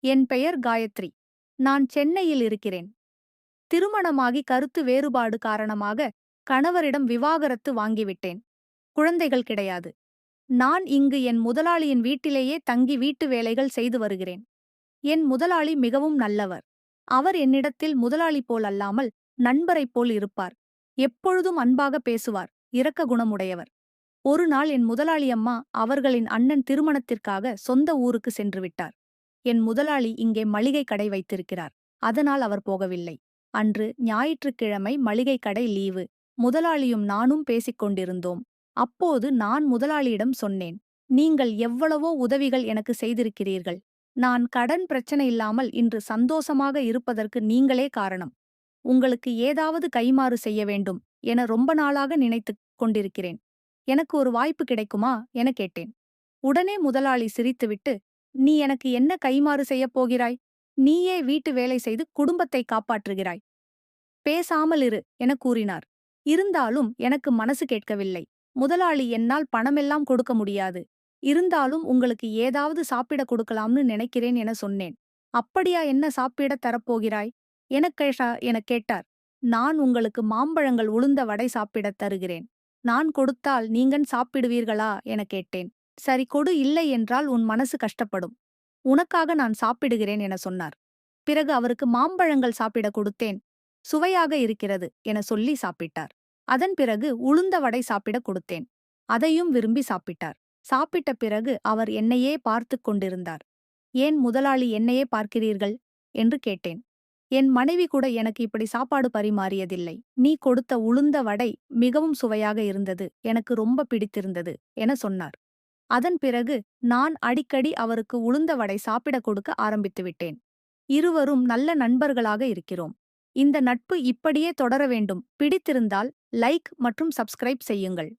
என் பெயர் காயத்ரி. நான் சென்னையில் இருக்கிறேன். திருமணமாகி கருத்து வேறுபாடு காரணமாக கணவரிடம் விவாகரத்து வாங்கிவிட்டேன். குழந்தைகள் கிடையாது. நான் இங்கு என் முதலாளியின் வீட்டிலேயே தங்கி வீட்டு வேலைகள் செய்து வருகிறேன். என் முதலாளி மிகவும் நல்லவர். அவர் என்னிடத்தில் முதலாளி போல் அல்லாமல் நண்பரைப் போல் இருப்பார். எப்பொழுதும் அன்பாக பேசுவார். இரக்க குணமுடையவர். ஒரு நாள் என் முதலாளி அம்மா அவர்களின் அண்ணன் திருமணத்திற்காக சொந்த ஊருக்கு சென்று விட்டார். என் முதலாளி இங்கே மளிகை கடை வைத்திருக்கிறார். அதனால் அவர் போகவில்லை. அன்று ஞாயிற்றுக்கிழமை மளிகை கடை லீவு. முதலாளியும் நானும் பேசிக் கொண்டிருந்தோம். அப்போது நான் முதலாளியிடம் சொன்னேன், நீங்கள் எவ்வளவோ உதவிகள் எனக்கு செய்திருக்கிறீர்கள். நான் கடன் பிரச்சனை இல்லாமல் இன்று சந்தோஷமாக இருப்பதற்கு நீங்களே காரணம். உங்களுக்கு ஏதாவது கைமாறு செய்ய வேண்டும் என ரொம்ப நாளாக நினைத்துக் கொண்டிருக்கிறேன். எனக்கு ஒரு வாய்ப்பு கிடைக்குமா என கேட்டேன். உடனே முதலாளி சிரித்துவிட்டு, நீ எனக்கு என்ன கைமாறு செய்யப் போகிறாய்? நீயே வீட்டு வேலை செய்து குடும்பத்தை காப்பாற்றுகிறாய். பேசாமல் இரு என கூறினார். இருந்தாலும் எனக்கு மனசு கேட்கவில்லை. முதலாளி என்னால் பணமெல்லாம் கொடுக்க முடியாது. இருந்தாலும் உங்களுக்கு ஏதாவது சாப்பிட கொடுக்கலாம்னு நினைக்கிறேன் என சொன்னேன். அப்படியா, என்ன சாப்பிட தரப்போகிறாய் எனக் கேட்டார். நான் உங்களுக்கு மாம்பழங்கள் உளுந்த வடை சாப்பிடத் தருகிறேன். நான் கொடுத்தால் நீங்கன் சாப்பிடுவீர்களா என கேட்டேன். சரி கொடு, இல்லை என்றால் உன் மனசு கஷ்டப்படும். உனக்காக நான் சாப்பிடுகிறேன் என சொன்னார். பிறகு அவருக்கு மாம்பழங்கள் சாப்பிடக் கொடுத்தேன். சுவையாக இருக்கிறது என சொல்லி சாப்பிட்டார். அதன் பிறகு உளுந்த வடை சாப்பிடக் கொடுத்தேன். அதையும் விரும்பி சாப்பிட்டார். சாப்பிட்ட பிறகு அவர் என்னையே பார்த்துக் கொண்டிருந்தார். ஏன் முதலாளி என்னையே பார்க்கிறீர்கள் என்று கேட்டேன். என் மனைவி கூட எனக்கு இப்படி சாப்பாடு பரிமாறியதில்லை. நீ கொடுத்த உளுந்த வடை மிகவும் சுவையாக இருந்தது. எனக்கு ரொம்ப பிடித்திருந்தது என சொன்னார். அதன் பிறகு நான் அடிக்கடி அவருக்கு உளுந்த வடை சாப்பிடக் கொடுக்க ஆரம்பித்துவிட்டேன். இருவரும் நல்ல நண்பர்களாக இருக்கிறோம். இந்த நட்பு இப்படியே தொடர வேண்டும். பிடித்திருந்தால் லைக் மற்றும் சப்ஸ்கிரைப் செய்யுங்கள்.